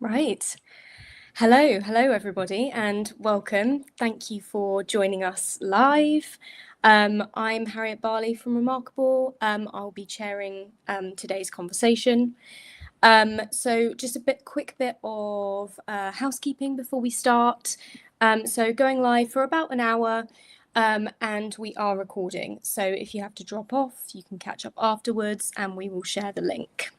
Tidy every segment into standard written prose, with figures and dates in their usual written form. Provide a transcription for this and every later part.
Right. Hello, everybody, and welcome. Thank you for joining us live. I'm Harriet Barley from Remarkable. I'll be chairing today's conversation. So just a quick bit of housekeeping before we start. So going live for about an hour, and we are recording. So if you have to drop off, you can catch up afterwards, and we will share the link.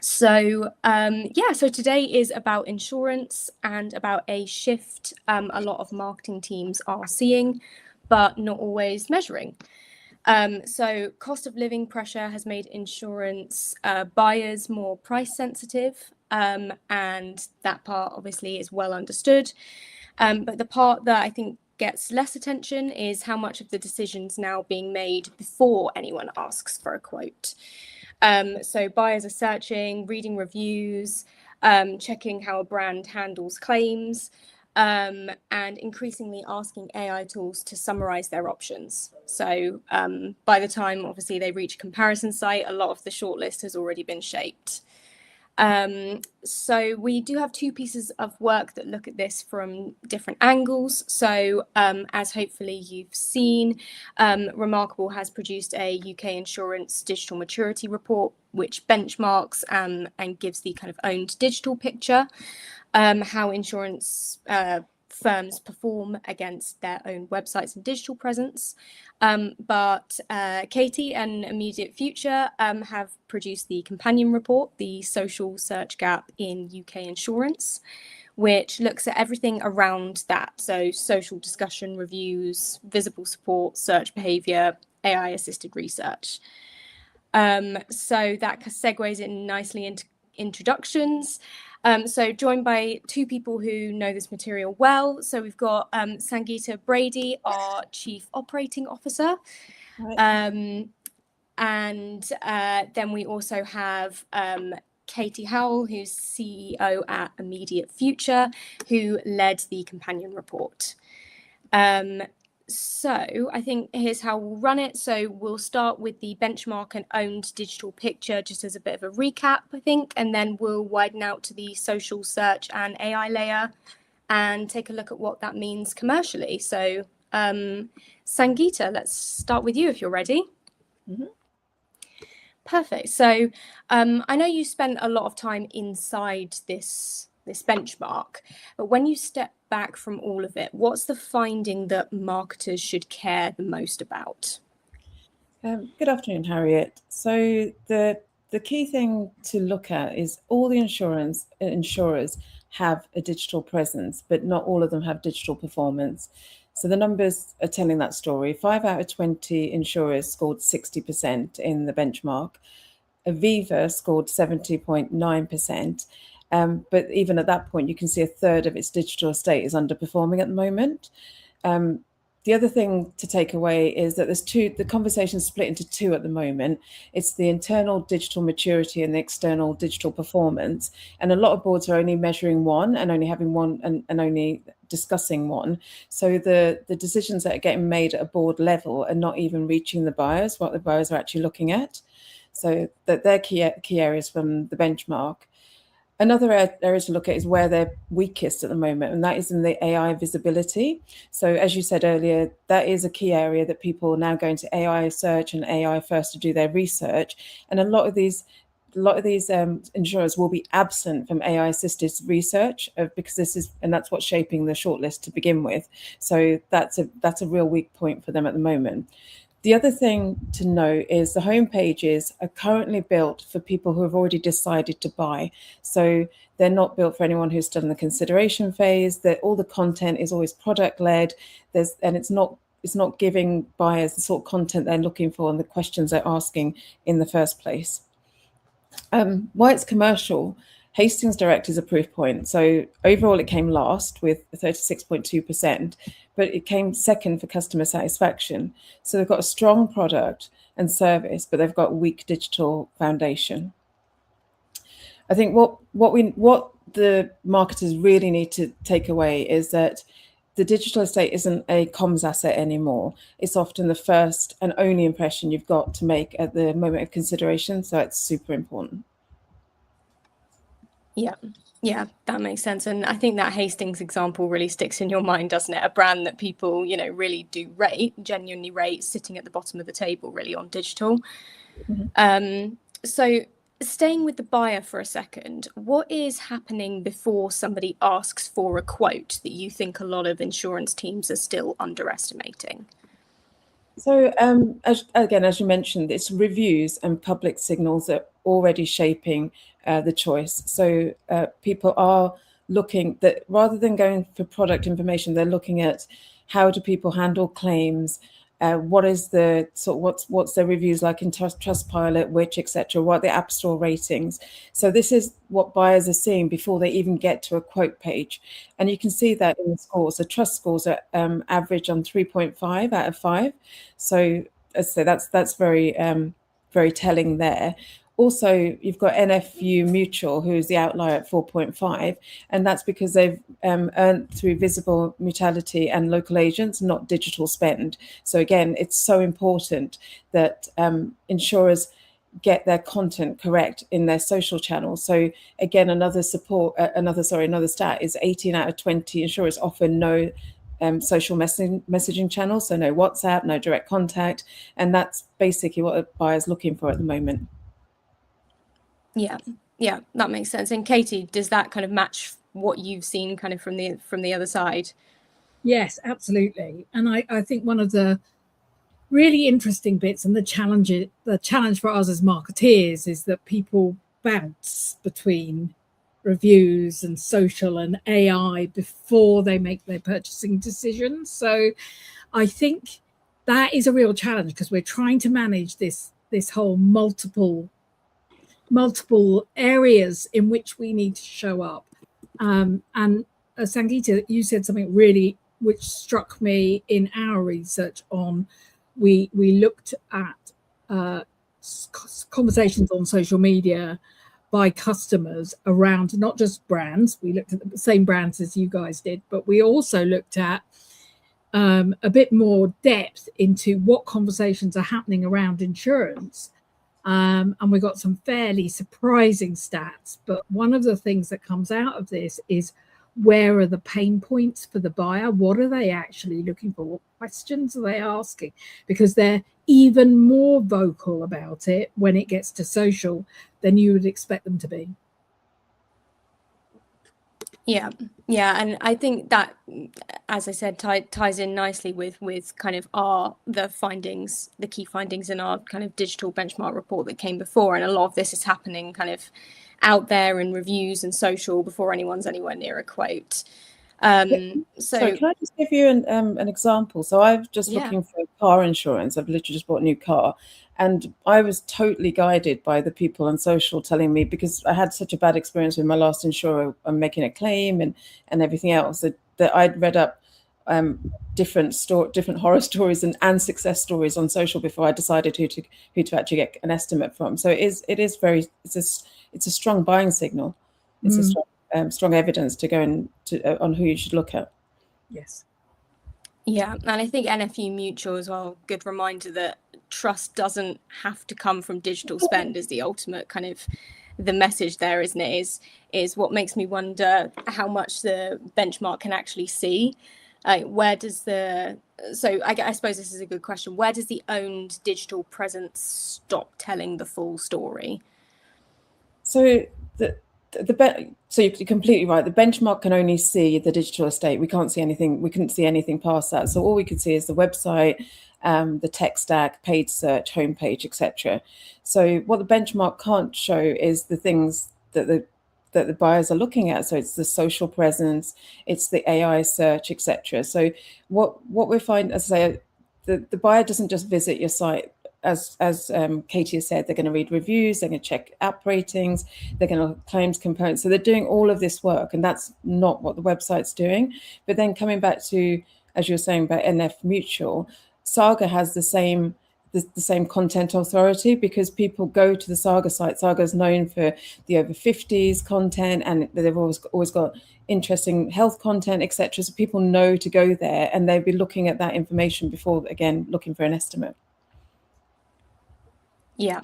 So today is about insurance and about a shift a lot of marketing teams are seeing, but not always measuring. So cost of living pressure has made insurance buyers more price sensitive, and that part obviously is well understood. But the part that I think gets less attention is how much of the decision's now being made before anyone asks for a quote. So buyers are searching, reading reviews, checking how a brand handles claims, and increasingly asking AI tools to summarize their options. So by the time, obviously, they reach a comparison site, a lot of the shortlist has already been shaped. So we do have two pieces of work that look at this from different angles. So as hopefully you've seen, Remarkable has produced a UK insurance digital maturity report, which benchmarks and gives the kind of owned digital picture, how insurance firms perform against their own websites and digital presence. But Katie and Immediate Future have produced the companion report, the social search gap in UK insurance, which looks at everything around that. So social discussion, reviews, visible support, search behaviour, AI assisted research. So that segues in nicely into introductions. So joined by two people who know this material well. So we've got Sangeeta Brady, our Chief Operating Officer. And then we also have Katie Howell, who's CEO at Immediate Future, who led the companion report. So I think here's how we'll run it. So we'll start with the benchmark and owned digital picture, just as a bit of a recap, I think, and then we'll widen out to the social search and AI layer and take a look at what that means commercially. So Sangeeta, let's start with you if you're ready. Mm-hmm. Perfect. So I know you spent a lot of time inside this benchmark, but when you step back from all of it, what's the finding that marketers should care the most about? Good afternoon, Harriet. So the key thing to look at is all the insurers have a digital presence, but not all of them have digital performance. So the numbers are telling that story. 5 out of 20 insurers scored 60% in the benchmark. Aviva scored 70.9%. But even at that point, you can see a third of its digital estate is underperforming at the moment. The other thing to take away is that the conversation is split into two at the moment. It's the internal digital maturity and the external digital performance. And a lot of boards are only measuring one and only having one and only discussing one. So the decisions that are getting made at a board level are not even reaching the buyers, what the buyers are actually looking at. So that they're key areas from the benchmark. Another area to look at is where they're weakest at the moment, and that is in the AI visibility. So as you said earlier, that is a key area that people are now going to AI search and AI first to do their research. And a lot of these insurers will be absent from AI assisted research because that's what's shaping the shortlist to begin with. So that's a real weak point for them at the moment. The other thing to note is the home pages are currently built for people who have already decided to buy. So they're not built for anyone who's still in the consideration phase. That all the content is always product led. And it's not giving buyers the sort of content they're looking for and the questions they're asking in the first place. Why it's commercial, Hastings Direct is a proof point. So overall, it came last with 36.2%, but it came second for customer satisfaction. So they've got a strong product and service, but they've got a weak digital foundation. I think what the marketers really need to take away is that the digital estate isn't a comms asset anymore. It's often the first and only impression you've got to make at the moment of consideration. So it's super important. Yeah, yeah, that makes sense. And I think that Hastings example really sticks in your mind, doesn't it? A brand that people, really do rate, genuinely rate, sitting at the bottom of the table, really, on digital. So, staying with the buyer for a second, what is happening before somebody asks for a quote that you think a lot of insurance teams are still underestimating? So, as you mentioned, it's reviews and public signals that are already shaping the choice. So, people are looking that rather than going for product information, they're looking at how do people handle claims, what is the sort of what's their reviews like in Trustpilot, which etc. What are the App Store ratings? So this is what buyers are seeing before they even get to a quote page, and you can see that in the scores. The trust scores are average on 3.5 out of 5. So as I say, that's very telling there. Also, you've got NFU Mutual, who's the outlier at 4.5, and that's because they've earned through visible mutuality and local agents, not digital spend. So again, it's so important that insurers get their content correct in their social channels. So again, another stat is 18 out of 20 insurers offer no social messaging channels, so no WhatsApp, no direct contact, and that's basically what a buyer's looking for at the moment. Yeah, yeah, that makes sense. And Katie, does that kind of match what you've seen kind of from the other side? Yes, absolutely. And I think one of the really interesting bits and the challenge for us as marketeers is that people bounce between reviews and social and AI before they make their purchasing decisions. So I think that is a real challenge because we're trying to manage this whole multiple areas in which we need to show up. And Sangeeta, you said something really which struck me in our research on. We looked at conversations on social media by customers around not just brands. We looked at the same brands as you guys did, but we also looked at a bit more depth into what conversations are happening around insurance. And we got some fairly surprising stats. But one of the things that comes out of this is where are the pain points for the buyer? What are they actually looking for? What questions are they asking? Because they're even more vocal about it when it gets to social than you would expect them to be. Yeah, yeah, and I think that, as I said, ties in nicely with kind of the key findings in our kind of digital benchmark report that came before, and a lot of this is happening kind of out there in reviews and social before anyone's anywhere near a quote. Sorry, So can I just give you an example? So I'm just yeah, looking for car insurance. I've literally just bought a new car, and I was totally guided by the people on social telling me, because I had such a bad experience with my last insurer. I'm making a claim and everything else, that I'd read up different horror stories and success stories on social before I decided who to actually get an estimate from. So it is very it's a strong buying signal. It's a strong evidence to go on who you should look at. Yes. yeah, and I think NFU Mutual as well, good reminder that trust doesn't have to come from digital spend is the ultimate kind of the message there, isn't it? Is what makes me wonder how much the benchmark can actually see. Where does the so I suppose this is a good question. Where does the owned digital presence stop telling the full story? So so you're completely right. The benchmark can only see the digital estate. We can't see anything. We couldn't see anything past that. So all we could see is the website, the tech stack, paid search, homepage, etc. So what the benchmark can't show is the things that the buyers are looking at. So it's the social presence, it's the AI search, etc. So what we find, as I say, the buyer doesn't just visit your site. As Katie has said, they're going to read reviews, they're going to check app ratings, they're going to claims components. So they're doing all of this work, and that's not what the website's doing. But then coming back to, as you were saying about NF Mutual, Saga has the same content authority, because people go to the Saga site. Saga is known for the over 50s content, and they've always got interesting health content, etc. So people know to go there, and they'll be looking at that information before, again, looking for an estimate. Yeah,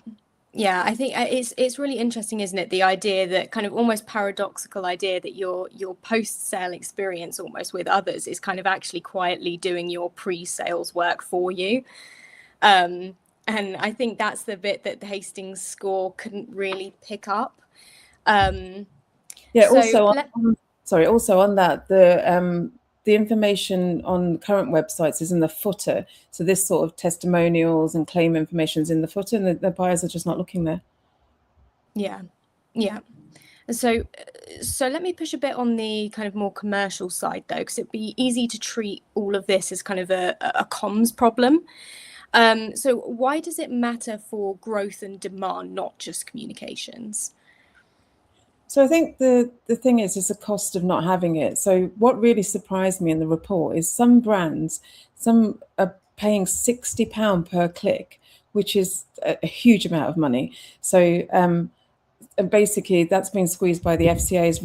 Yeah, I think it's really interesting, isn't it? The idea that kind of almost paradoxical idea that your post-sale experience almost with others is kind of actually quietly doing your pre-sales work for you. And I think that's the bit that the Hastings score couldn't really pick up. Yeah. So Also on that, the information on current websites is in the footer. So this sort of testimonials and claim information is in the footer, and the buyers are just not looking there. yeah, yeah. So let me push a bit on the kind of more commercial side though, because it'd be easy to treat all of this as kind of a comms problem. So why does it matter for growth and demand, not just communications? So I think the thing is the cost of not having it. So what really surprised me in the report is some brands, some are paying £60 per click, which is a huge amount of money. So and basically that's been squeezed by the FCA's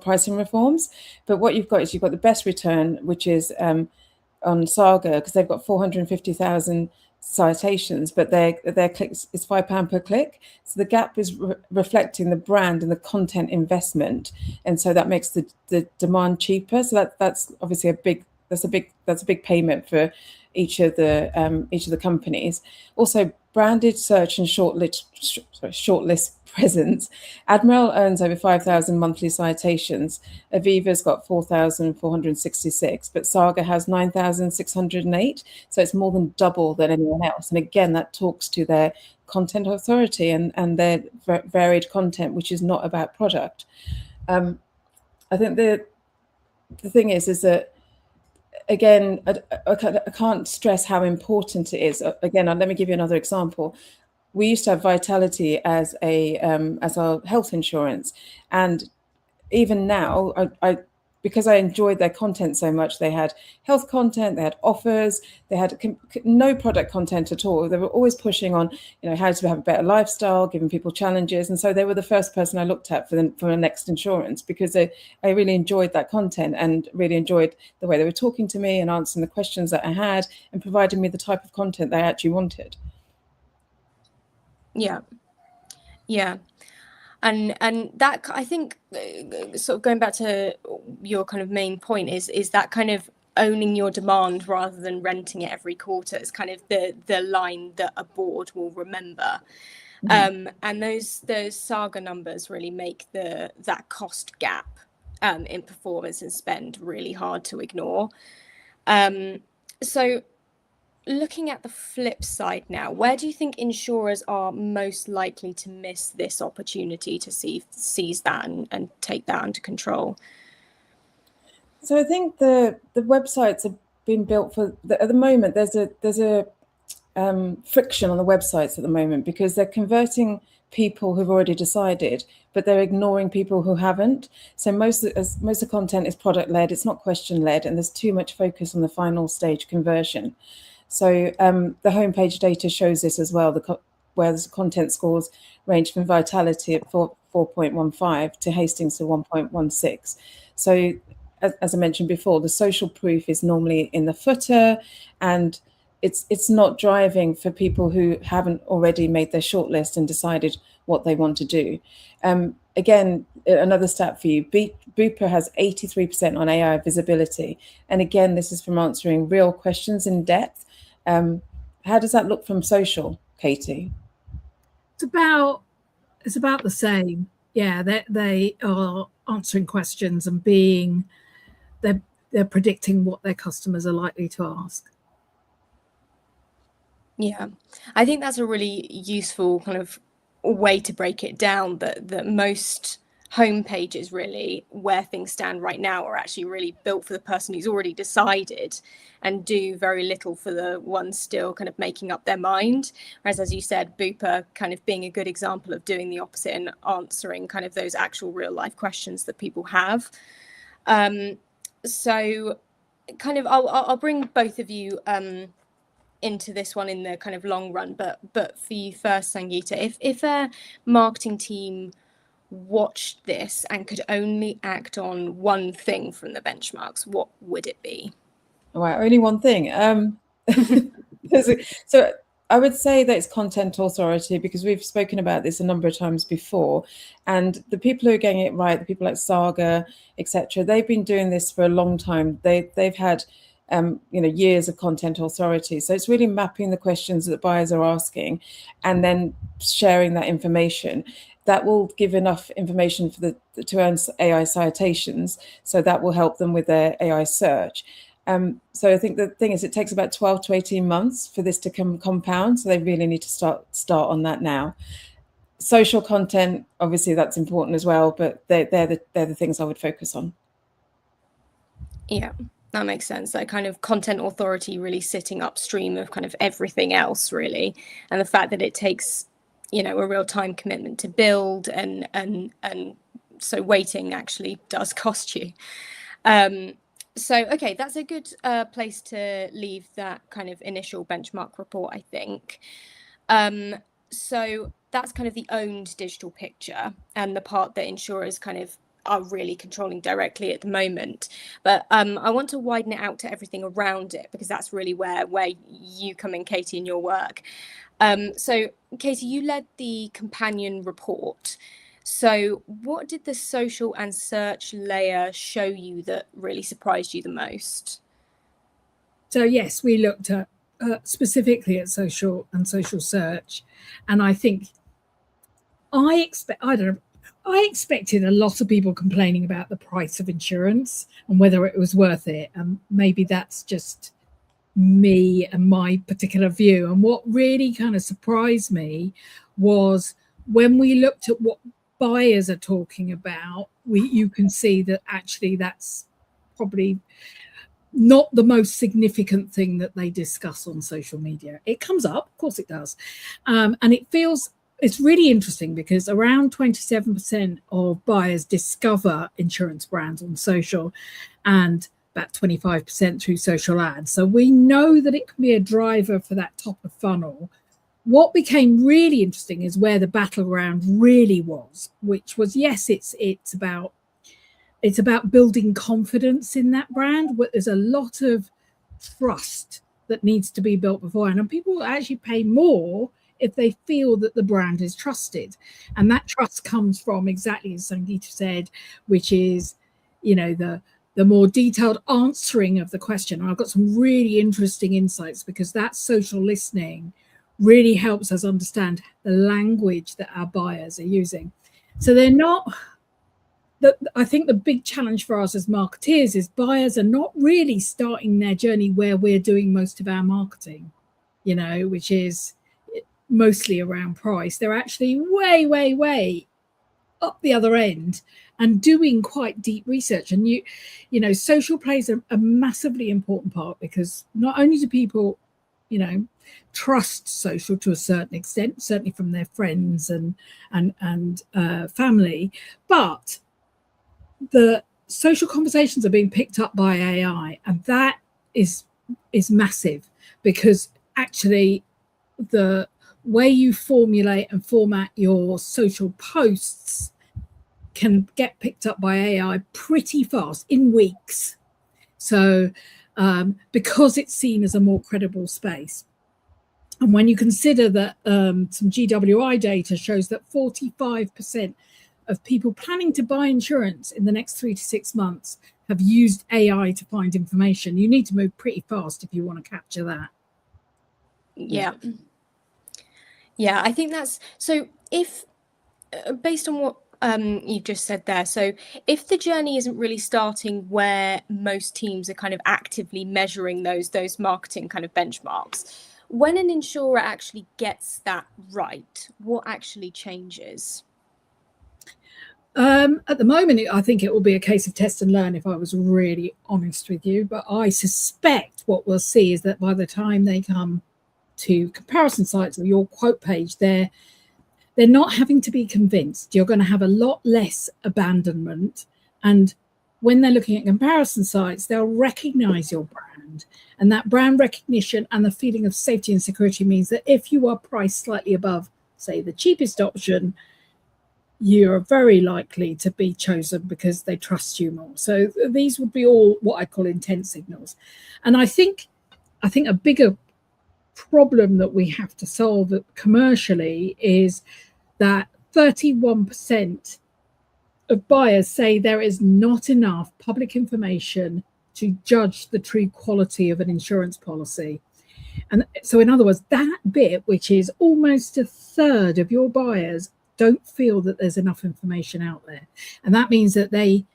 pricing reforms. But what you've got is you've got the best return, which is on Saga, because they've got 450,000 citations, but their clicks is £5 per click. So the gap is reflecting the brand and the content investment, and so that makes the demand cheaper. So that's obviously a big payment for each of the companies. Also, branded search and shortlist presence. Admiral earns over 5,000 monthly citations. Aviva's got 4,466, but Saga has 9,608. So it's more than double than anyone else. And again, that talks to their content authority and their varied content, which is not about product. I think the thing is that, again, I can't stress how important it is. Again, let me give you another example. We used to have Vitality as our health insurance, and even now, because I enjoyed their content so much, they had health content, they had offers, they had no product content at all. They were always pushing on, how to have a better lifestyle, giving people challenges, and so they were the first person I looked at for the next insurance, because I really enjoyed that content and really enjoyed the way they were talking to me and answering the questions that I had and providing me the type of content they actually wanted. Yeah, yeah. And that, I think, sort of going back to your kind of main point is that kind of owning your demand rather than renting it every quarter is kind of the line that a board will remember. And those Saga numbers really make that cost gap in performance and spend really hard to ignore. So looking at the flip side now, where do you think insurers are most likely to miss this opportunity to seize that and take that under control? So I think the websites have been built at the moment. There's a friction on the websites at the moment because they're converting people who've already decided, but they're ignoring people who haven't. So most of the content is product led. It's not question led, and there's too much focus on the final stage conversion. So the homepage data shows this as well. Where the content scores range from Vitality at 4.15 to Hastings to 1.16. So as I mentioned before, the social proof is normally in the footer, and it's not driving for people who haven't already made their shortlist and decided what they want to do. Again, another stat for you, Bupa has 83% on AI visibility. And again, this is from answering real questions in depth. How does that look from social, Katie? It's about the same. Yeah, they are answering questions and they're predicting what their customers are likely to ask. Yeah, I think that's a really useful kind of way to break it down, that most homepages really where things stand right now are actually really built for the person who's already decided and do very little for the ones still kind of making up their mind. Whereas, as you said, Bupa kind of being a good example of doing the opposite and answering kind of those actual real life questions that people have. So kind of I'll bring both of you into this one in the kind of long run, but for you first, Sangeeta, if a marketing team watched this and could only act on one thing from the benchmarks, what would it be? All right, only one thing. So I would say that it's content authority, because we've spoken about this a number of times before, and the people who are getting it right, the people like Saga, etc., they've been doing this for a long time. They've had years of content authority. So it's really mapping the questions that buyers are asking, and then sharing that information. That will give enough information for to earn AI citations. So that will help them with their AI search. So I think the thing is, it takes about 12 to 18 months for this to compound. So they really need to start on that now. Social content, obviously, that's important as well, but they're the things I would focus on. Yeah, that makes sense. That kind of content authority really sitting upstream of kind of everything else, really, and the fact that it takes, a real time commitment to build, and so waiting actually does cost you. So, okay, that's a good place to leave that kind of initial benchmark report, I think. So that's kind of the owned digital picture, and the part that insurers kind of are really controlling directly at the moment. But I want to widen it out to everything around it, because that's really where you come in, Katie, in your work. So, Katie, you led the companion report. So what did the social and search layer show you that really surprised you the most? So yes, we looked at specifically at social and social search, and I think I expected a lot of people complaining about the price of insurance and whether it was worth it, and maybe that's just me and my particular view. And what really kind of surprised me was when we looked at what buyers are talking about, you can see that actually that's probably not the most significant thing that they discuss on social media. It comes up, of course it does, and it's really interesting, because around 27% of buyers discover insurance brands on social, and about 25% through social ads. So we know that it can be a driver for that top of funnel. What became really interesting is where the battleground really was, which was, yes, it's about building confidence in that brand. There's a lot of trust that needs to be built beforehand, and people will actually pay more if they feel that the brand is trusted. And that trust comes from, exactly as Sangeeta said, which is, the more detailed answering of the question. And I've got some really interesting insights, because that social listening really helps us understand the language that our buyers are using. So they're not, I think the big challenge for us as marketeers is buyers are not really starting their journey where we're doing most of our marketing, which is mostly around price. They're actually way, way, way up the other end and doing quite deep research. And social plays a massively important part, because not only do people trust social to a certain extent, certainly from their friends and family, but the social conversations are being picked up by AI, and that is massive, because actually the way you formulate and format your social posts can get picked up by AI pretty fast, in weeks. So because it's seen as a more credible space. And when you consider that some GWI data shows that 45% of people planning to buy insurance in the next 3 to 6 months have used AI to find information, you need to move pretty fast if you want to capture that. Yeah, I think that's so. If based on what you've just said there, so if the journey isn't really starting where most teams are kind of actively measuring those marketing kind of benchmarks, when an insurer actually gets that right, what actually changes? At the moment, I think it will be a case of test and learn, if I was really honest with you. But I suspect what we'll see is that by the time they come to comparison sites or your quote page, they're not having to be convinced. You're going to have a lot less abandonment. And when they're looking at comparison sites, they'll recognize your brand. And that brand recognition and the feeling of safety and security means that if you are priced slightly above, say, the cheapest option, you're very likely to be chosen because they trust you more. So these would be all what I call intent signals. And I think a bigger problem that we have to solve commercially is that 31% of buyers say there is not enough public information to judge the true quality of an insurance policy. And so, in other words, that bit, which is almost a third of your buyers, don't feel that there's enough information out there. And that means that they,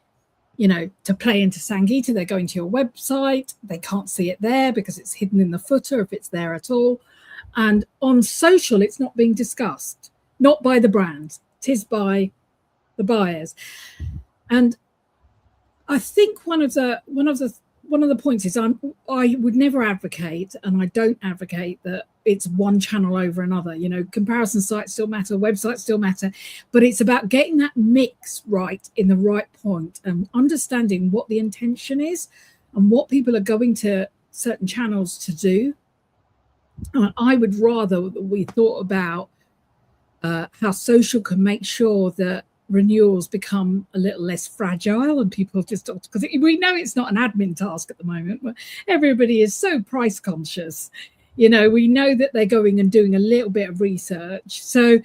to play into Sangeeta, they're going to your website, they can't see it there because it's hidden in the footer, if it's there at all. And on social, it's not being discussed, not by the brands, it is by the buyers. And I think one of the points is I would never advocate, and I don't advocate, that it's one channel over another. Comparison sites still matter, websites still matter, but it's about getting that mix right in the right point and understanding what the intention is and what people are going to certain channels to do. And I would rather that we thought about how social can make sure that renewals become a little less fragile and people just, because we know it's not an admin task at the moment, but everybody is so price conscious. We know that they're going and doing a little bit of research. So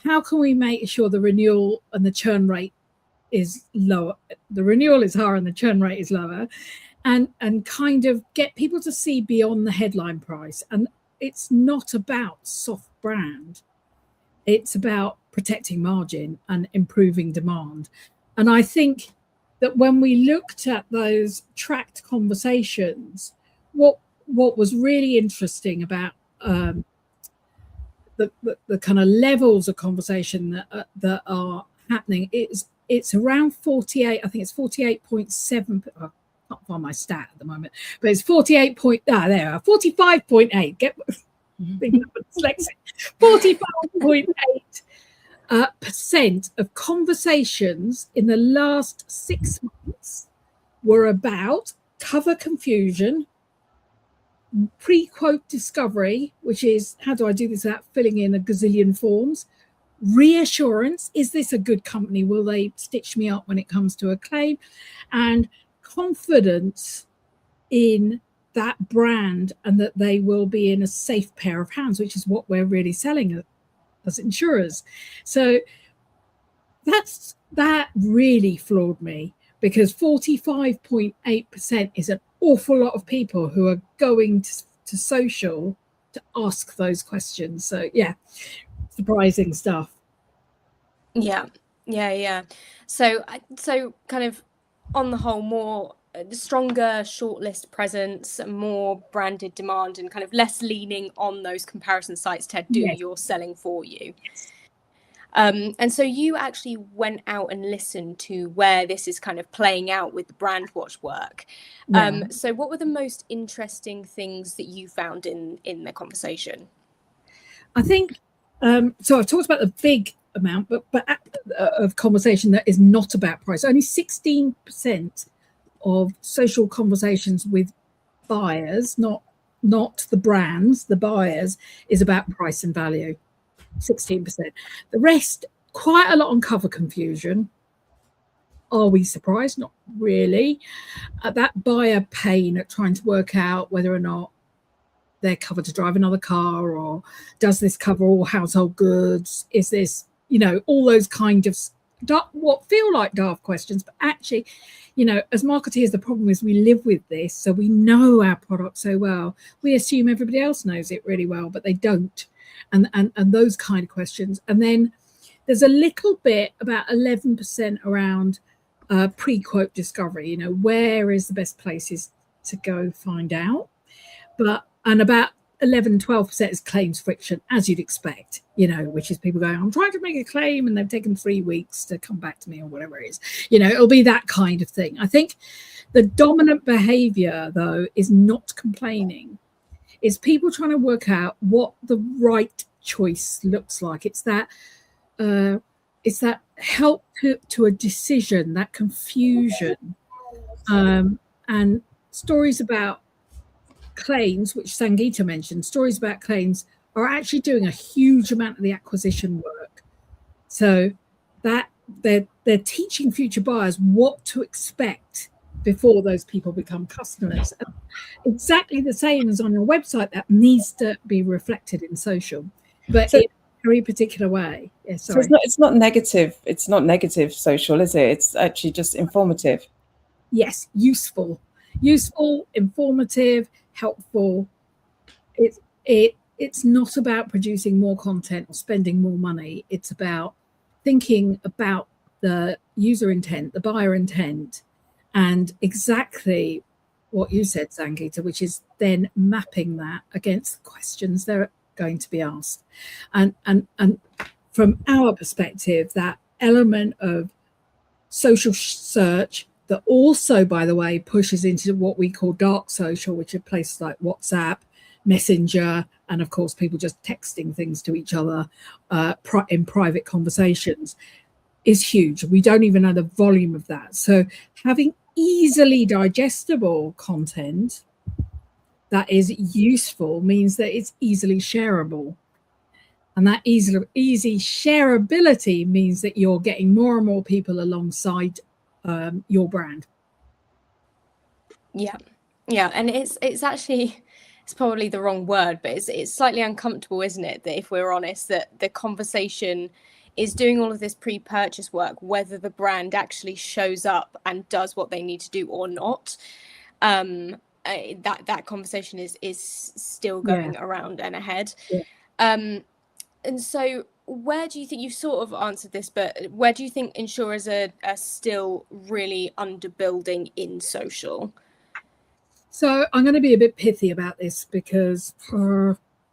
how can we make sure the renewal and the churn rate is lower? The renewal is higher and the churn rate is lower, and kind of get people to see beyond the headline price. And it's not about soft brand. It's about protecting margin and improving demand. And I think that when we looked at those tracked conversations, what was really interesting about the kind of levels of conversation that are happening, it's around 48. I think it's 48.7. I can't find my stat at the moment, but it's 45.8. Get dyslexic. 45.8% of conversations in the last 6 months were about cover confusion, pre-quote discovery, which is how do I do this without filling in a gazillion forms, reassurance, is this a good company, will they stitch me up when it comes to a claim, and confidence in that brand and that they will be in a safe pair of hands, which is what we're really selling as insurers. So that really floored me, because 45.8% is an awful lot of people who are going to social to ask those questions. So yeah, surprising stuff. Yeah. So kind of on the whole, more stronger shortlist presence, more branded demand, and kind of less leaning on those comparison sites to do your selling for you. And so you actually went out and listened to where this is kind of playing out with the Brandwatch work. So what were the most interesting things that you found in the conversation? I think so I've talked about the big amount, but of conversation that is not about price. Only 16% of social conversations with buyers, not the brands, the buyers, is about price and value. 16%. The rest, quite a lot on cover confusion. Are we surprised? Not really. That buyer pain at trying to work out whether or not they're covered to drive another car, or does this cover all household goods? Is this, all those kind of what feel like daft questions, but actually, as marketeers, the problem is we live with this, so we know our product so well. We assume everybody else knows it really well, but they don't. And those kind of questions. And then there's a little bit, about 11%, around pre-quote discovery. Where is the best places to go find out? And about 11-12% is claims friction, as you'd expect, which is people going, I'm trying to make a claim and they've taken 3 weeks to come back to me, or whatever it is. It'll be that kind of thing. I think the dominant behavior, though, is not complaining. It's people trying to work out what the right choice looks like. It's that help to a decision, that confusion, and stories about claims, which Sangeeta mentioned. Stories about claims are actually doing a huge amount of the acquisition work. So that they're teaching future buyers what to expect before those people become customers. Exactly the same as on your website, that needs to be reflected in social, but So, in a very particular way. Yeah, so sorry. it's not negative. It's not negative social, is it? It's actually just informative. Yes, useful, informative, helpful. It's not about producing more content or spending more money. It's about thinking about the user intent, the buyer intent, and exactly what you said, Sangeeta, which is then mapping that against the questions they're going to be asked. And from our perspective, that element of social search that also, by the way, pushes into what we call dark social, which are places like WhatsApp, Messenger, and of course, people just texting things to each other in private conversations, is huge. We don't even know the volume of that. So having easily digestible content that is useful means that it's easily shareable. And that easy shareability means that you're getting more and more people alongside your brand. Yeah, yeah, and it's actually, it's probably the wrong word, but it's slightly uncomfortable, isn't it? That if we're honest, that the conversation is doing all of this pre-purchase work, whether the brand actually shows up and does what they need to do or not. That conversation is still going around and ahead. And so where do you think, you've sort of answered this, but where do you think insurers are still really underbuilding in social? So I'm going to be a bit pithy about this because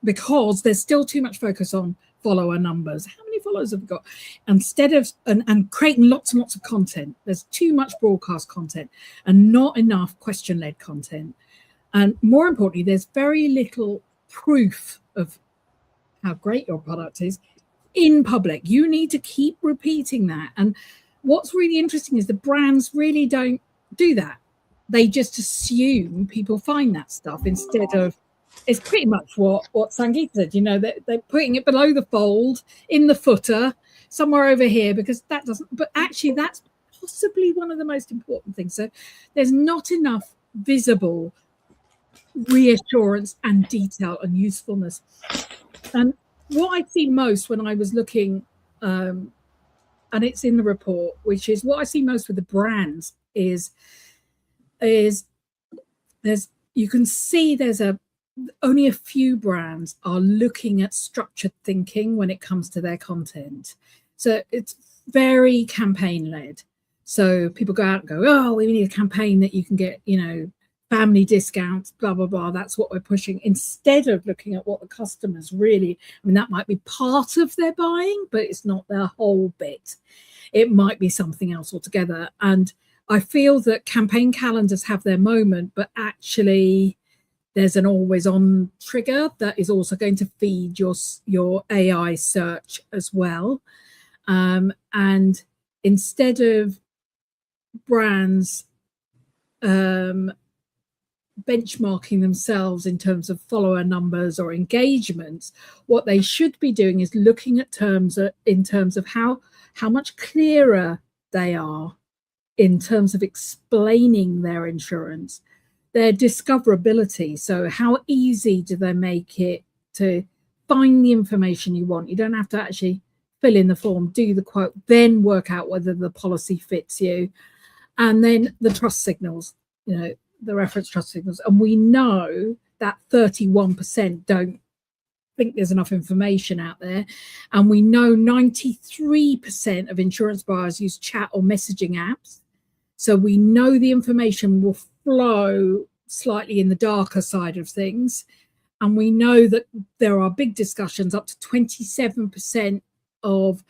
there's still too much focus on follower numbers. How many followers have we got? Instead of and creating lots and lots of content, there's too much broadcast content and not enough question-led content. And more importantly, there's very little proof of how great your product is in public. You need to keep repeating that. And what's really interesting is the brands really don't do that. They just assume people find that stuff instead of, it's pretty much what Sangeeta said, you know, they're putting it below the fold, in the footer, somewhere over here, because that doesn't, but actually that's possibly one of the most important things. So there's not enough visible reassurance and detail and usefulness. And what I see most when I was looking, and it's in the report, which is what I see most with the brands is there's, you can see there's only a few brands are looking at structured thinking when it comes to their content. So it's very campaign led. So people go out and go, oh, we need a campaign that you can get, you know, family discounts, blah, blah, blah. That's what we're pushing, instead of looking at what the customers really, I mean, that might be part of their buying, but it's not their whole bit. It might be something else altogether. And I feel that campaign calendars have their moment, but actually there's an always on trigger that is also going to feed your AI search as well. And instead of brands benchmarking themselves in terms of follower numbers or engagements, what they should be doing is looking at in terms of how much clearer they are in terms of explaining their insurance, their discoverability. So how easy do they make it to find the information you want? You don't have to actually fill in the form, do the quote, then work out whether the policy fits you. And then the trust signals, you know, the reference trust signals. And we know that 31% don't think there's enough information out there. And we know 93% of insurance buyers use chat or messaging apps. So we know the information will flow slightly in the darker side of things. And we know that there are big discussions, up to 27% of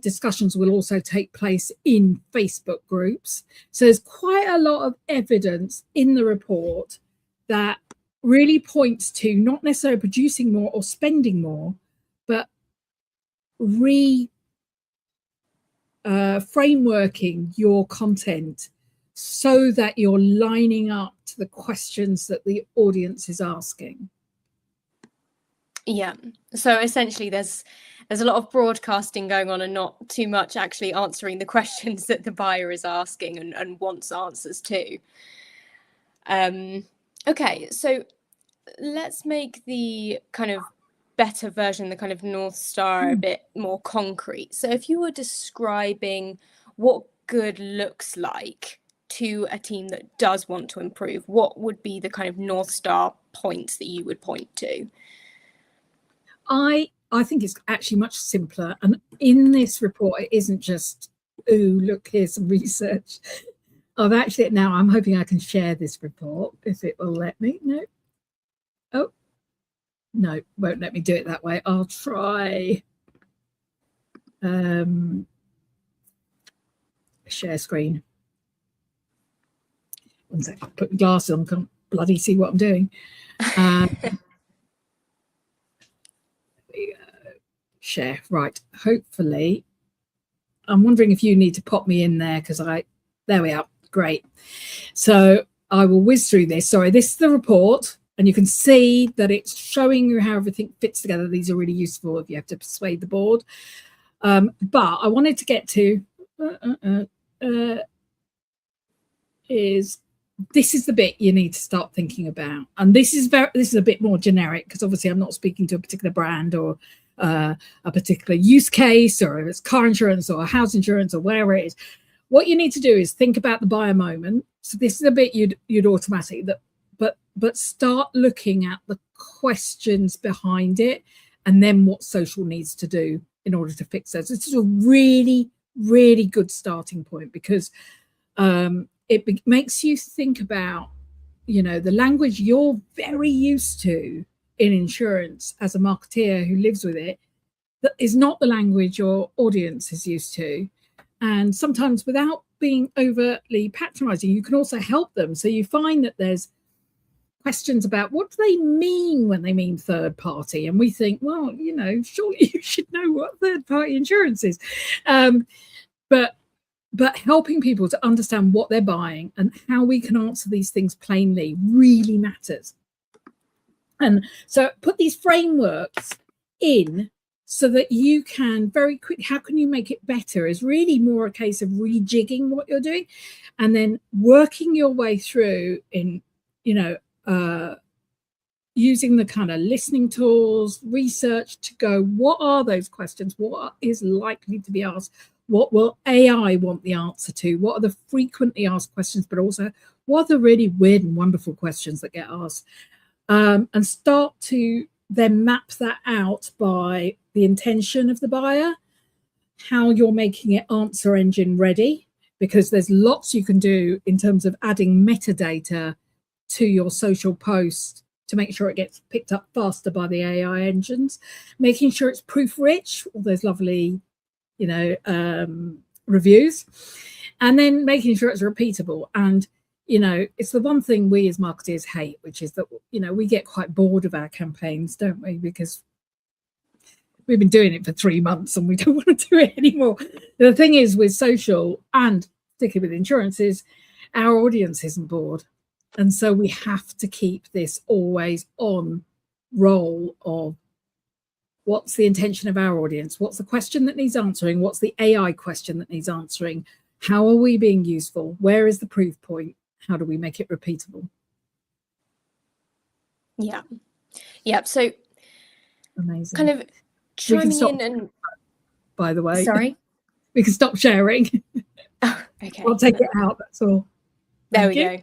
discussions will also take place in Facebook groups. So there's quite a lot of evidence in the report that really points to not necessarily producing more or spending more, but frameworking your content so that you're lining up to the questions that the audience is asking. Yeah, so essentially there's there's a lot of broadcasting going on and not too much actually answering the questions that the buyer is asking and wants answers to. Okay, so let's make the kind of better version, the kind of North Star, a bit more concrete. So if you were describing what good looks like to a team that does want to improve, what would be the kind of North Star points that you would point to? I think it's actually much simpler. And in this report, it isn't just, ooh, look, here's some research. I've actually, now I'm hoping I can share this report if it will let me. No. Oh, no, won't let me do it that way. I'll try share screen. One sec, put the glasses on, can't bloody see what I'm doing. Share, right, hopefully. I'm wondering if you need to pop me in there because there we are, great. So I will whiz through this. Sorry, this is the report. And you can see that it's showing you how everything fits together. These are really useful if you have to persuade the board. But I wanted to get to this is the bit you need to start thinking about. And this is a bit more generic because obviously I'm not speaking to a particular brand or a particular use case, or if it's car insurance or house insurance or whatever it is. What you need to do is think about the buyer moment. So this is a bit you'd automatically but start looking at the questions behind it and then what social needs to do in order to fix those. This is a really, really good starting point because it makes you think about, the language you're very used to in insurance as a marketeer who lives with it, that is not the language your audience is used to. And sometimes without being overtly patronizing, you can also help them. So you find that there's questions about what do they mean when they mean third party, and we think, well, surely you should know what third party insurance is, but helping people to understand what they're buying and how we can answer these things plainly really matters. And so put these frameworks in so that you can very quick, how can you make it better, is really more a case of rejigging what you're doing and then working your way through in using the kind of listening tools, research to go, what are those questions? What is likely to be asked? What will AI want the answer to? What are the frequently asked questions, but also what are the really weird and wonderful questions that get asked? And start to then map that out by the intention of the buyer, how you're making it answer engine ready, because there's lots you can do in terms of adding metadata to your social post to make sure it gets picked up faster by the AI engines, making sure it's proof rich, all those lovely, reviews, and then making sure it's repeatable. And, it's the one thing we as marketers hate, which is that, we get quite bored of our campaigns, don't we? Because we've been doing it for 3 months and we don't want to do it anymore. The thing is with social, and particularly with insurance, is our audience isn't bored. And so we have to keep this always on role of what's the intention of our audience? What's the question that needs answering? What's the AI question that needs answering? How are we being useful? Where is the proof point? How do we make it repeatable? Yeah. So amazing. Kind of chiming in and, by the way, sorry, we can stop sharing. Oh, okay. I'll take it out. That's all. There we go.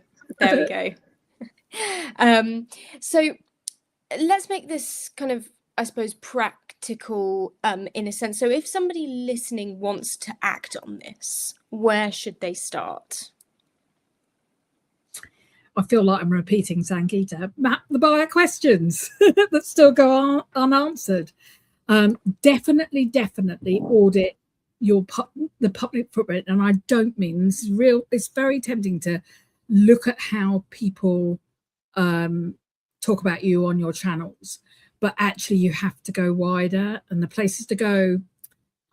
So let's make this kind of, I suppose, practical in a sense. So if somebody listening wants to act on this, where should they start? I feel like I'm repeating Sangeeta. Map the buyer questions that still go unanswered. Definitely audit the public footprint. And I don't mean, this is real, it's very tempting to look at how people talk about you on your channels, but actually you have to go wider, and the places to go,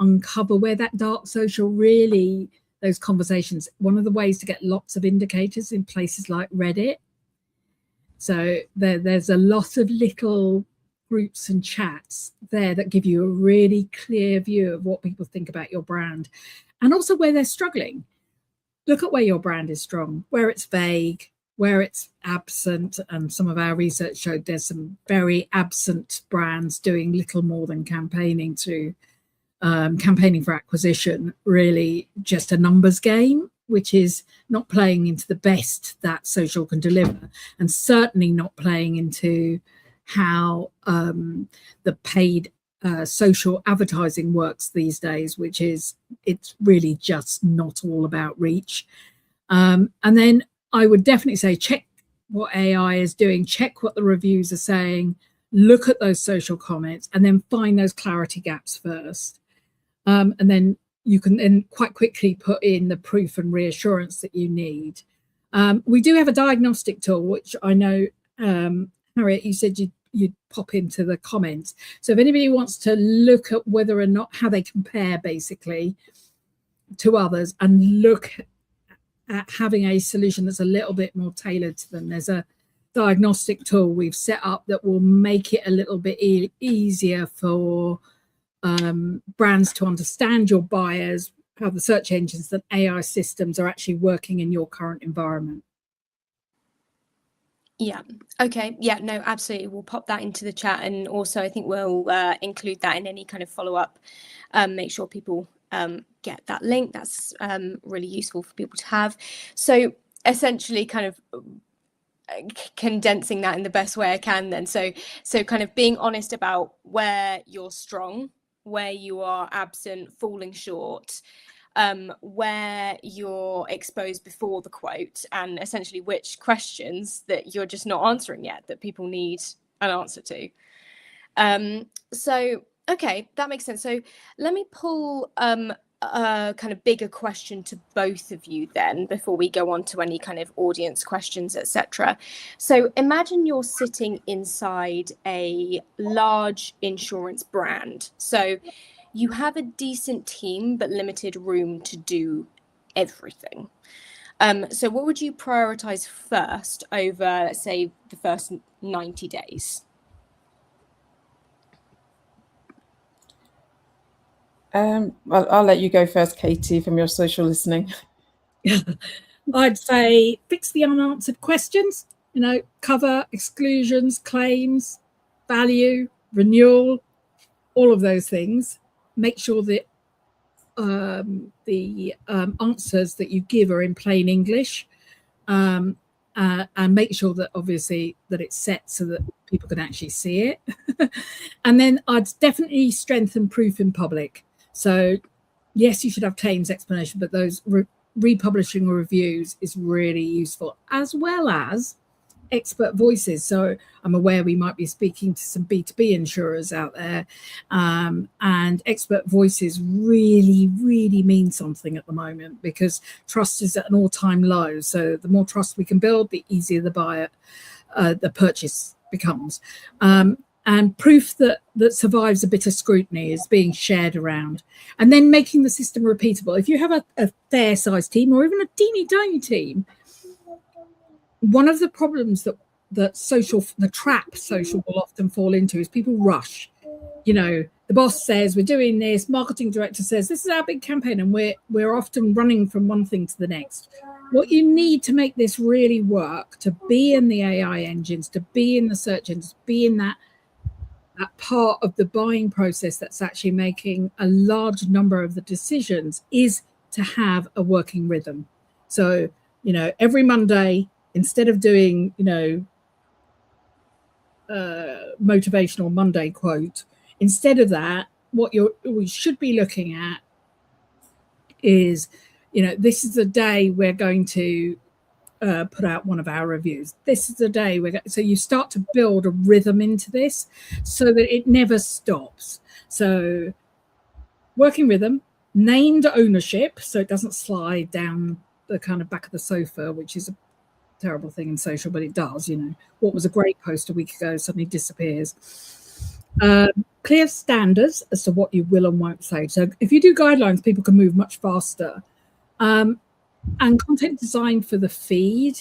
uncover where that dark social really, those conversations. One of the ways to get lots of indicators in places like Reddit. So there's a lot of little groups and chats there that give you a really clear view of what people think about your brand, and also where they're struggling. Look at where your brand is strong, where it's vague, where it's absent. And some of our research showed there's some very absent brands doing little more than campaigning for acquisition, really just a numbers game, which is not playing into the best that social can deliver, and certainly not playing into how the paid social advertising works these days, which is, it's really just not all about reach. And then I would definitely say check what AI is doing, check what the reviews are saying, look at those social comments, and then find those clarity gaps first. And then you can then quite quickly put in the proof and reassurance that you need. We do have a diagnostic tool, which I know, Harriet, you said you'd pop into the comments. So if anybody wants to look at whether or not how they compare basically to others, and look at having a solution that's a little bit more tailored to them, there's a diagnostic tool we've set up that will make it a little bit easier for brands to understand your buyers, how the search engines and AI systems are actually working in your current environment. Yeah. Okay. Yeah, no, absolutely. We'll pop that into the chat. And also I think we'll include that in any kind of follow-up. Make sure people get that link. That's really useful for people to have. So essentially kind of condensing that in the best way I can then. So kind of being honest about where you're strong, where you are absent, falling short, where you're exposed before the quote, and essentially which questions that you're just not answering yet that people need an answer to. So, okay, that makes sense. So let me pull a kind of bigger question to both of you then before we go on to any kind of audience questions, etc. So imagine you're sitting inside a large insurance brand. So you have a decent team but limited room to do everything. So what would you prioritize first over, let's say, the first 90 days? I'll let you go first, Katie, from your social listening. I'd say fix the unanswered questions, cover, exclusions, claims, value, renewal, all of those things. Make sure that the answers that you give are in plain English, and make sure that obviously that it's set so that people can actually see it. And then I'd definitely strengthen proof in public. So yes, you should have claims explanation, but those republishing reviews is really useful, as well as expert voices. So I'm aware we might be speaking to some B2B insurers out there, and expert voices really, really mean something at the moment, because trust is at an all-time low. So the more trust we can build, the easier the purchase becomes. And proof that survives a bit of scrutiny is being shared around. And then making the system repeatable. If you have a fair-sized team, or even a teeny-tiny team, one of the problems that the trap social will often fall into is people rush. The boss says we're doing this, marketing director says this is our big campaign, and we're often running from one thing to the next. What you need to make this really work, to be in the AI engines, to be in the search engines, to be in that part of the buying process that's actually making a large number of the decisions, is to have a working rhythm. So, every Monday, instead of doing, motivational Monday quote, instead of that, what we should be looking at is, this is the day we're going to put out one of our reviews. This is the day so you start to build a rhythm into this so that it never stops. So working rhythm, named ownership, so it doesn't slide down the kind of back of the sofa, which is a terrible thing in social, but it does. What was a great post a week ago suddenly disappears. Clear standards as to what you will and won't say. So if you do guidelines, people can move much faster. And content design for the feed.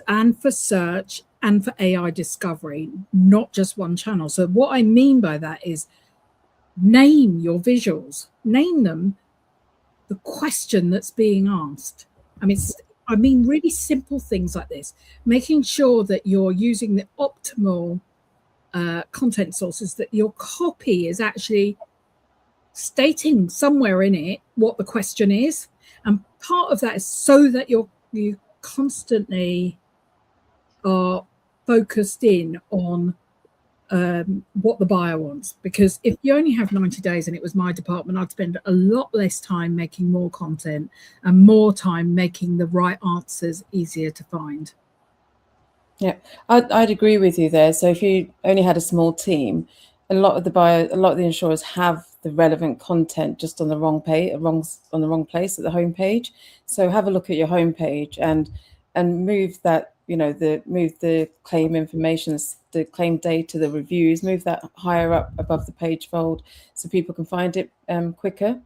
and for search and for AI discovery, not just one channel. So what I mean by that is name your visuals, name them, the question that's being asked. I mean really simple things like this, making sure that you're using the optimal content sources, that your copy is actually stating somewhere in it what the question is. And part of that is so that you constantly are focused in on what the buyer wants. Because if you only have 90 days and it was my department, I'd spend a lot less time making more content and more time making the right answers easier to find. Yeah, I'd agree with you there. So if you only had a small team, a lot of the insurers have the relevant content just on the wrong page, on the wrong place at the home page. So have a look at your home page and move that, move the claim information, the claim data, the reviews, move that higher up above the page fold so people can find it quicker.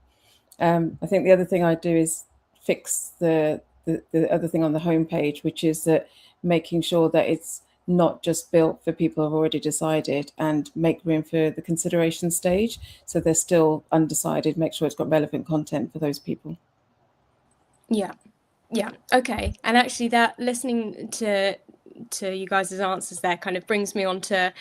I think the other thing I do is fix the other thing on the homepage, which is that making sure that it's not just built for people who've already decided, and make room for the consideration stage. So they're still undecided, make sure it's got relevant content for those people. Yeah. Okay. And actually that listening to you guys' answers there kind of brings me on to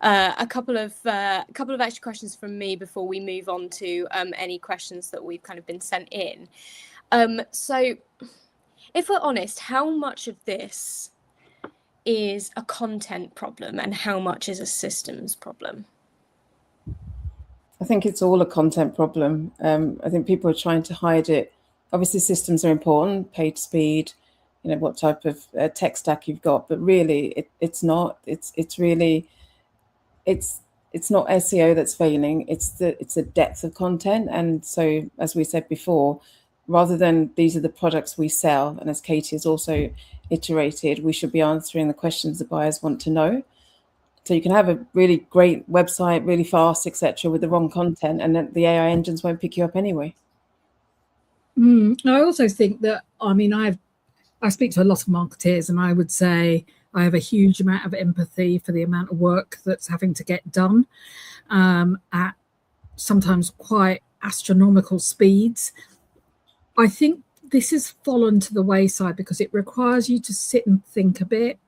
a couple of extra questions from me before we move on to any questions that we've kind of been sent in. So if we're honest, how much of this is a content problem and how much is a systems problem? I think it's all a content problem. I think people are trying to hide it. Obviously, systems are important, page speed, what type of tech stack you've got, but really, it's not. It's not SEO that's failing. It's the depth of content. And so, as we said before, rather than these are the products we sell, and as Katie has also iterated, we should be answering the questions the buyers want to know. So you can have a really great website, really fast, etc., with the wrong content, and then the AI engines won't pick you up anyway. I also think that, I speak to a lot of marketeers, and I would say I have a huge amount of empathy for the amount of work that's having to get done at sometimes quite astronomical speeds. I think this has fallen to the wayside because it requires you to sit and think a bit,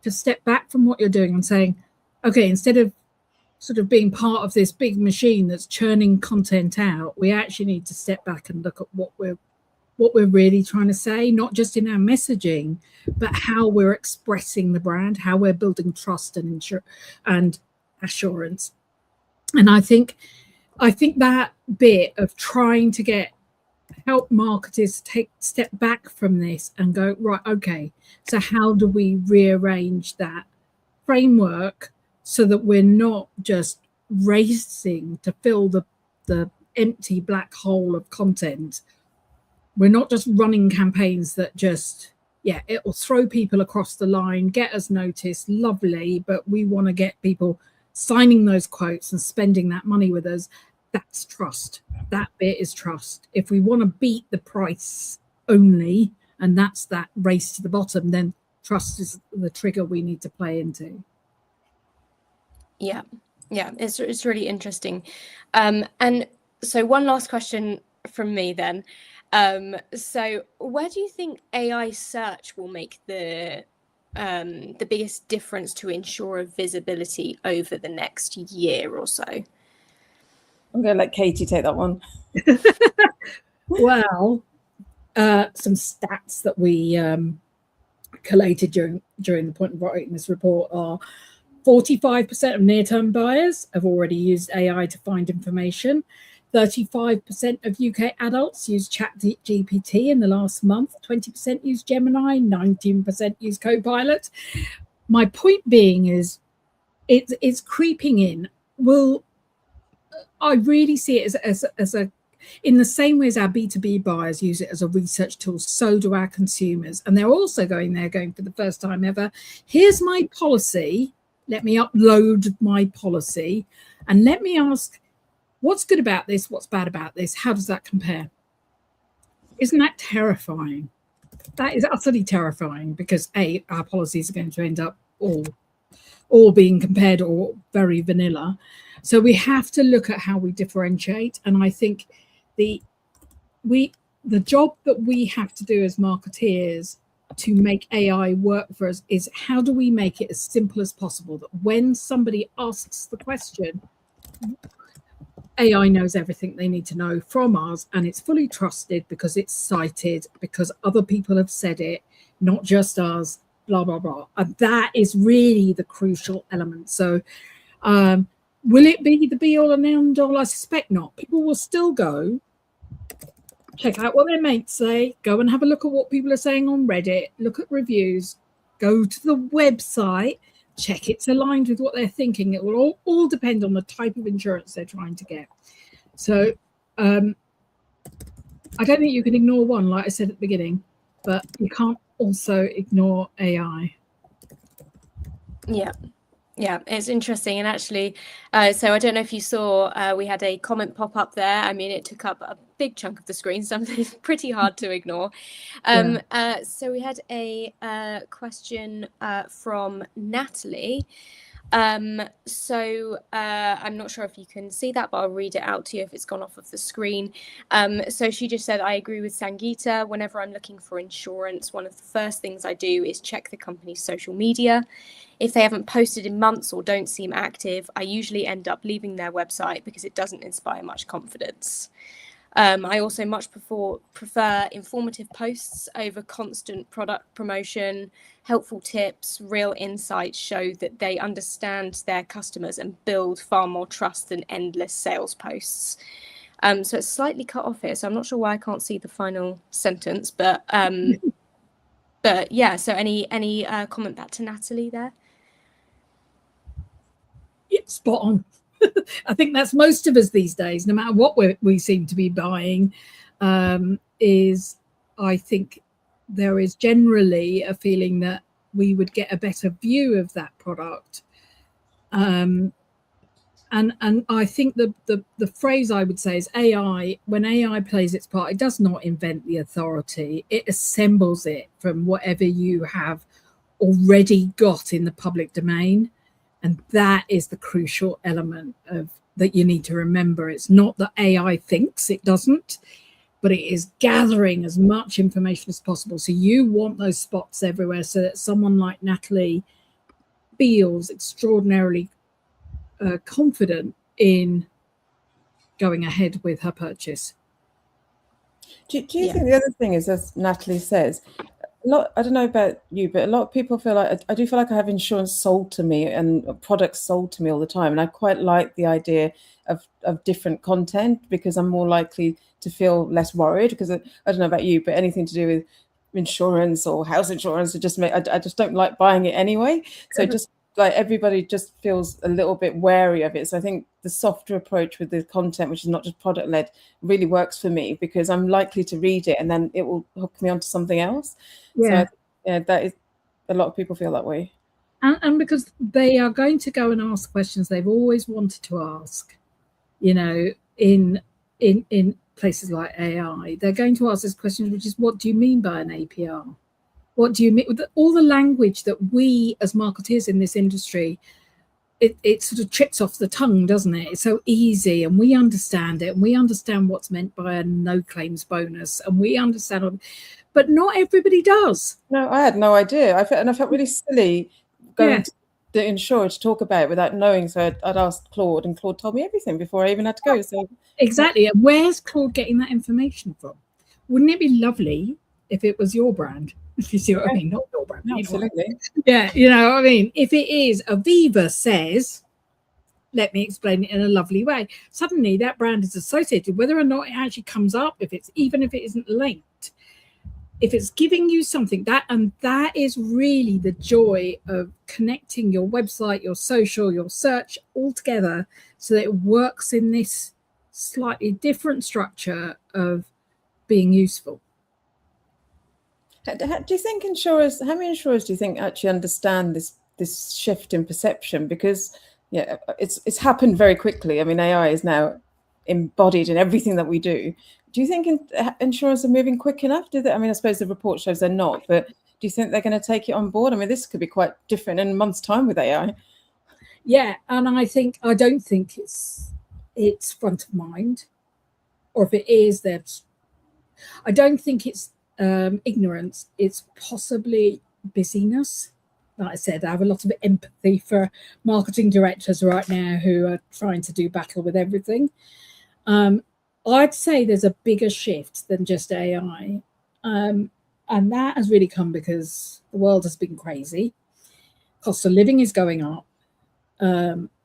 to step back from what you're doing and saying, okay, instead of sort of being part of this big machine that's churning content out, we actually need to step back and look at what we're really trying to say, not just in our messaging, but how we're expressing the brand, how we're building trust and assurance. And I think that bit of trying to help marketers step back from this and go, right, okay, so how do we rearrange that framework so that we're not just racing to fill the empty black hole of content? We're not just running campaigns that just, it will throw people across the line, get us noticed, lovely, but we want to get people signing those quotes and spending that money with us. That's trust. That bit is trust. If we want to beat the price only, and that's that race to the bottom, then trust is the trigger we need to play into. Yeah, it's really interesting. And so one last question from me then. So where do you think AI search will make the biggest difference to ensure visibility over the next year or so? I'm going to let Katie take that one. Well, some stats that we collated during the point of writing this report are 45% of near-term buyers have already used AI to find information. 35% of UK adults use ChatGPT in the last month. 20% use Gemini. 19% use Copilot. My point being is, it's creeping in. I really see it as a in the same way as our B2B buyers use it as a research tool, so do our consumers. And they're also going for the first time ever, here's my policy, let me upload my policy, and let me ask, what's good about this, what's bad about this, how does that compare? Isn't that terrifying? that is utterly terrifying, because our policies are going to end up all being compared or very vanilla. So we have to look at how we differentiate. And I think the job that we have to do as marketeers to make AI work for us is, how do we make it as simple as possible, that when somebody asks the question, AI knows everything they need to know from us, and it's fully trusted because it's cited, because other people have said it, not just us, blah, blah, blah. And that is really the crucial element. So will it be the be all and end all? I suspect not. People will still go check out what their mates say, go and have a look at what people are saying on Reddit, look at reviews, go to the website, check it's aligned with what they're thinking. It will all depend on the type of insurance they're trying to get. So I don't think you can ignore one, like I said at the beginning, but you can't also ignore AI. Yeah, it's interesting. And actually, so I don't know if you saw, we had a comment pop up there. I mean, it took up a big chunk of the screen, something pretty hard to ignore. So we had a question from Natalie. So I'm not sure if you can see that, but I'll read it out to you if it's gone off of the screen. So she just said, I agree with Sangeeta. Whenever I'm looking for insurance, one of the first things I do is check the company's social media. If they haven't posted in months or don't seem active, I usually end up leaving their website because it doesn't inspire much confidence. I also much prefer informative posts over constant product promotion. Helpful tips, real insights show that they understand their customers and build far more trust than endless sales posts. So it's slightly cut off here, so I'm not sure why I can't see the final sentence, but yeah. So any comment back to Natalie there? Yeah, spot on. I think that's most of us these days, no matter what we seem to be buying, is I think there is generally a feeling that we would get a better view of that product. And I think the phrase I would say is AI, when AI plays its part, it does not invent the authority. It assembles it from whatever you have already got in the public domain. And that is the crucial element that you need to remember. It's not that AI thinks, it doesn't, but it is gathering as much information as possible. So you want those spots everywhere so that someone like Natalie feels extraordinarily confident in going ahead with her purchase. Do you think the other thing is, as Natalie says, I don't know about you, but a lot of people feel like, I do feel like I have insurance sold to me and products sold to me all the time. And I quite like the idea of different content, because I'm more likely to feel less worried, because I don't know about you, but anything to do with insurance or house insurance, I just don't like buying it anyway. So just like everybody just feels a little bit wary of it. So I think the softer approach with the content, which is not just product led, really works for me, because I'm likely to read it and then it will hook me onto something else. Yeah. So that is, a lot of people feel that way. And because they are going to go and ask questions they've always wanted to ask, you know, in places like AI, they're going to ask this question, which is, what do you mean by an APR? What do you mean with all the language that we as marketeers in this industry, it sort of trips off the tongue, doesn't it? It's so easy, and we understand it, and we understand what's meant by a no claims bonus, and we understand, but not everybody does. No, I had no idea. I felt really silly going to the insurer to talk about it without knowing. So I'd asked Claude, and Claude told me everything before I even had to go. So exactly. And where's Claude getting that information from? Wouldn't it be lovely if it was your brand? If you see what I mean, not your brand. Absolutely. Yeah, you know what I mean? If it is Aviva says, let me explain it in a lovely way, suddenly that brand is associated, whether or not it actually comes up, even if it isn't linked. If it's giving you something, that is really the joy of connecting your website, your social, your search all together, so that it works in this slightly different structure of being useful. Do you think insurers, how many insurers do you think actually understand this shift in perception? Because it's happened very quickly. I mean, AI is now embodied in everything that we do. Do you think insurers are moving quick enough? I mean, I suppose the report shows they're not, but do you think they're going to take it on board? I mean, this could be quite different in a month's time with AI. Yeah, and I don't think it's front of mind, or if it is, I don't think it's ignorance. It's possibly busyness. Like I said, I have a lot of empathy for marketing directors right now who are trying to do battle with everything. I'd say there's a bigger shift than just AI. And that has really come because the world has been crazy. Cost of living is going up.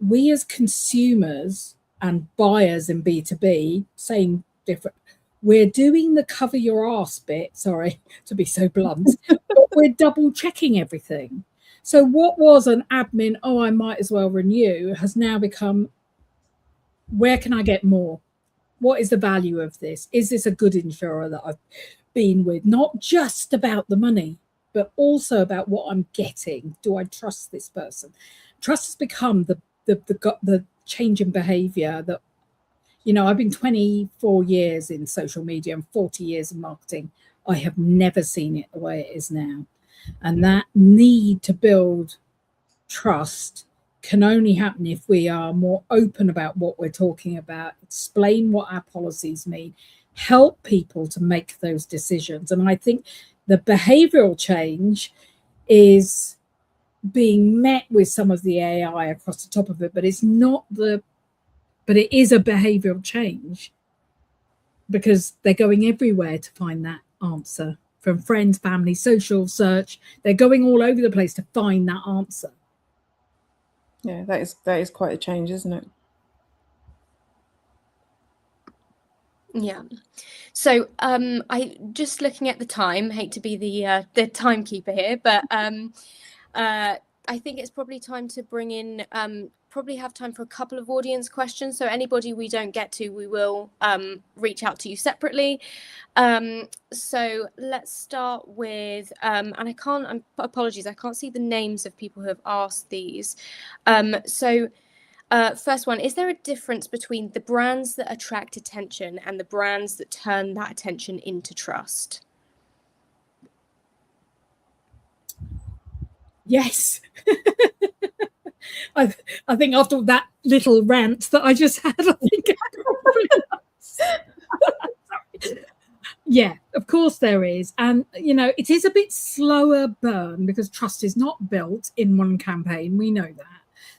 We as consumers and buyers in B2B, same different, we're doing the cover your ass bit, sorry to be so blunt, but we're double checking everything. So what was an admin, oh, I might as well renew, has now become, where can I get more? What is the value of this? Is this a good insurer that I've been with? Not just about the money, but also about what I'm getting. Do I trust this person? Trust has become the change in behavior that, I've been 24 years in social media and 40 years in marketing. I have never seen it the way it is now. And that need to build trust can only happen if we are more open about what we're talking about, explain what our policies mean, help people to make those decisions. And I think the behavioral change is being met with some of the AI across the top of it, but it is a behavioral change because they're going everywhere to find that answer, from friends, family, social search. They're going all over the place to find that answer. Yeah, that is quite a change, isn't it? Yeah. So I just looking at the time, hate to be the timekeeper here, but I think it's probably time to bring in, probably have time for a couple of audience questions. So anybody we don't get to, we will reach out to you separately. So let's start with, and apologies, I can't see the names of people who have asked these. First one, is there a difference between the brands that attract attention and the brands that turn that attention into trust? Yes. I think after that little rant that I just had, I think yeah, of course there is. And, it is a bit slower burn because trust is not built in one campaign. We know that.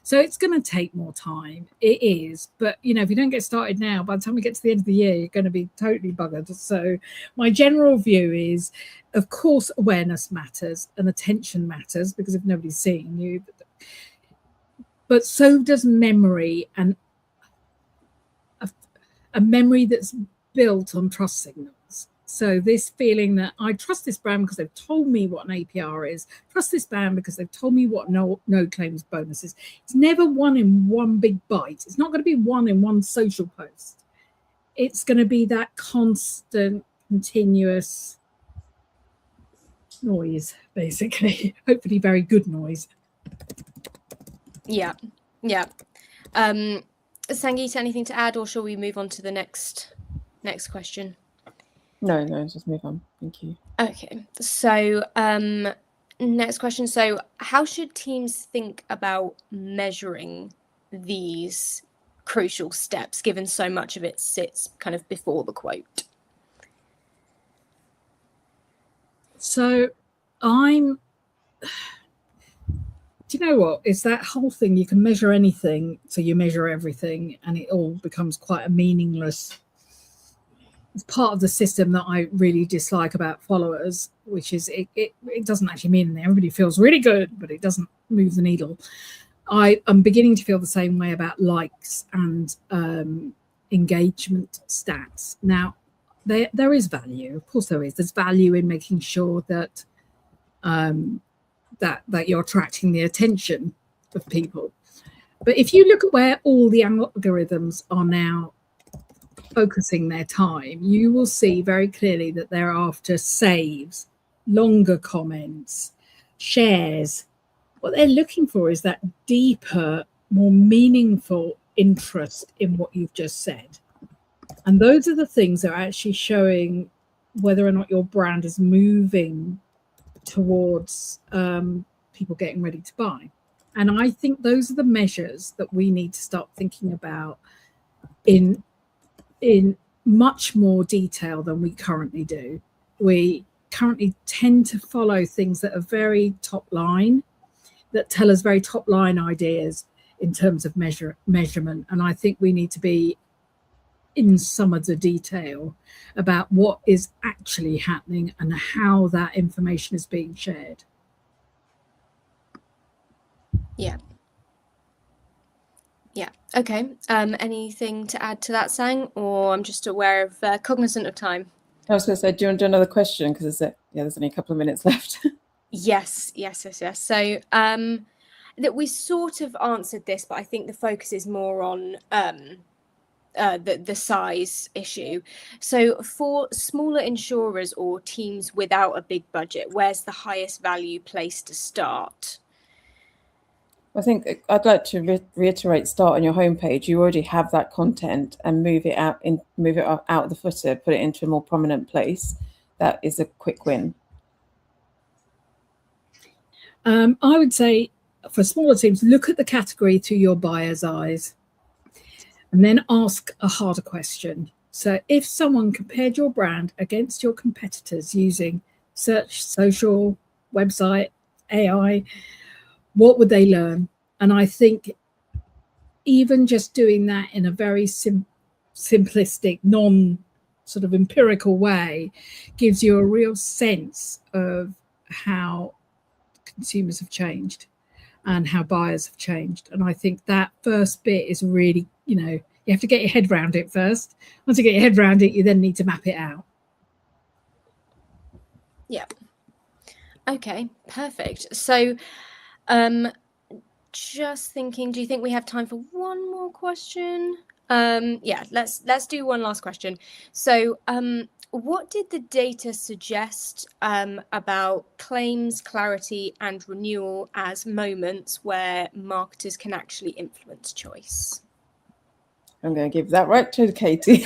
So it's going to take more time. It is. But, if you don't get started now, by the time we get to the end of the year, you're going to be totally buggered. So my general view is, of course, awareness matters and attention matters, because if nobody's seeing you, but so does memory, and a memory that's built on trust signals. So this feeling that I trust this brand because they've told me what an APR is, trust this brand because they've told me what no claims bonus is. It's never one in one big bite. It's not going to be one in one social post. It's going to be that constant, continuous noise, basically. Hopefully very good noise. Yeah. Sangeeta, anything to add, or shall we move on to the next question? No, just move on. Thank you. Okay, so next question. So how should teams think about measuring these crucial steps, given so much of it sits kind of before the quote? So do you know what? It's that whole thing. You can measure anything, so you measure everything, and it all becomes quite a meaningless. It's part of the system that I really dislike about followers, which is it doesn't actually mean anything. Everybody feels really good, but it doesn't move the needle. I'm beginning to feel the same way about likes and engagement stats. Now, there is value. Of course there is. There's value in making sure that that you're attracting the attention of people. But if you look at where all the algorithms are now focusing their time, you will see very clearly that they're after saves, longer comments, shares. What they're looking for is that deeper, more meaningful interest in what you've just said. And those are the things that are actually showing whether or not your brand is moving towards people getting ready to buy. And I think those are the measures that we need to start thinking about in much more detail than we currently do. We currently tend to follow things that are very top line, that tell us very top line ideas in terms of measurement. And I think we need to be in some of the detail about what is actually happening and how that information is being shared. Yeah. Yeah. Okay. Anything to add to that, Sang? Or I'm just aware of cognizant of time. I was going to say, do you want to do another question? Because there's only a couple of minutes left. Yes. So that we sort of answered this, but I think the focus is more on the size issue. So for smaller insurers or teams without a big budget, where's the highest value place to start? I think I'd like to reiterate, start on your homepage. You already have that content, and move it out of the footer, put it into a more prominent place. That is a quick win. I would say for smaller teams, look at the category through your buyer's eyes and then ask a harder question. So if someone compared your brand against your competitors using search, social, website, AI, what would they learn? And I think even just doing that in a very simplistic, non sort of empirical way gives you a real sense of how consumers have changed and how buyers have changed. And I think that first bit is really, you have to get your head around it first. Once you get your head around it, you then need to map it out. Yeah. Okay, perfect. So just thinking, do you think we have time for one more question? Yeah, let's do one last question. So what did the data suggest about claims, clarity, and renewal as moments where marketers can actually influence choice? I'm going to give that right to Katie.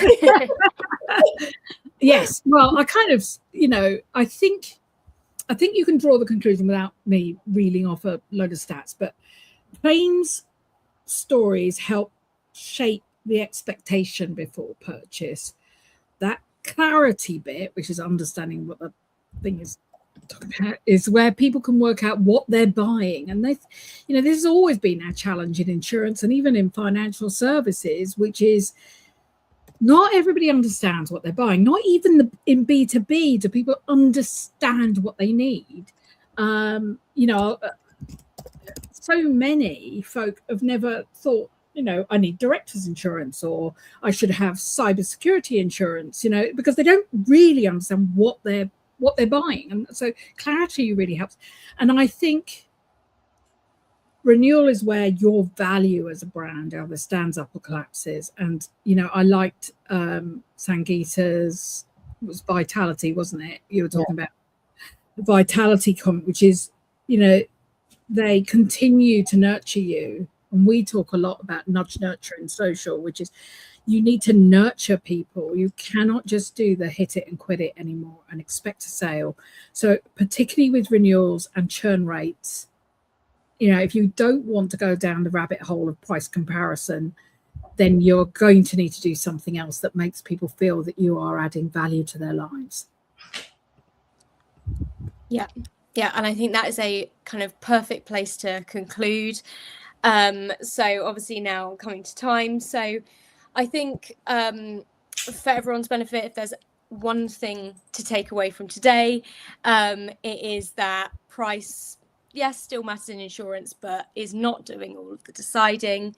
Yes, well, I kind of, I think you can draw the conclusion without me reeling off a load of stats, but claims stories help shape the expectation before purchase. That clarity bit, which is understanding what the thing is talking about, is where people can work out what they're buying. And this has always been our challenge in insurance and even in financial services, which is not everybody understands what they're buying. Not even in B2B do people understand what they need. So many folk have never thought, I need director's insurance, or I should have cybersecurity insurance, because they don't really understand what they're buying. And so clarity really helps. And I think renewal is where your value as a brand either stands up or collapses. And, I liked Sangeeta's, it was vitality, wasn't it? You were talking about the vitality comment, which is, they continue to nurture you. And we talk a lot about nudge, nurture, and social, which is you need to nurture people. You cannot just do the hit it and quit it anymore and expect a sale. So particularly with renewals and churn rates, if you don't want to go down the rabbit hole of price comparison, then you're going to need to do something else that makes people feel that you are adding value to their lives. Yeah, and I think that is a kind of perfect place to conclude. So obviously now coming to time. So I think for everyone's benefit, if there's one thing to take away from today, it is that price, yes, still matters in insurance, but is not doing all of the deciding.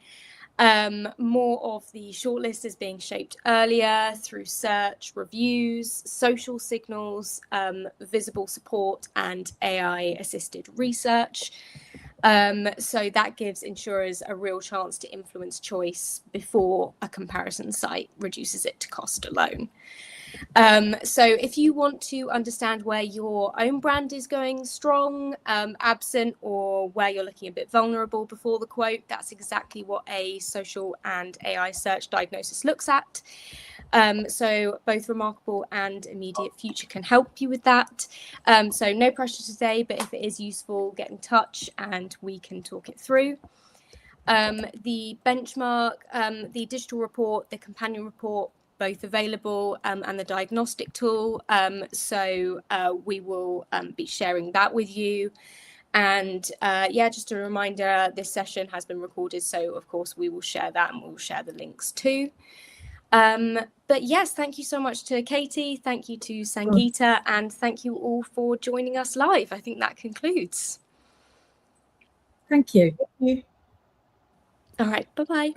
More of the shortlist is being shaped earlier through search, reviews, social signals, visible support, and AI-assisted research. So that gives insurers a real chance to influence choice before a comparison site reduces it to cost alone. So if you want to understand where your own brand is going strong, absent, or where you're looking a bit vulnerable before the quote, that's exactly what a social and AI search diagnosis looks at. So both Remarkable and Immediate Future can help you with that. So no pressure today, but if it is useful, get in touch and we can talk it through. The benchmark, the digital report, the companion report, both available, and the diagnostic tool. So we will be sharing that with you. And yeah, just a reminder, this session has been recorded, so of course we will share that and we'll share the links too. But yes, thank you so much to Katie, thank you to Sangeeta, and thank you all for joining us live. I think that concludes. Thank you. Thank you. All right, bye-bye.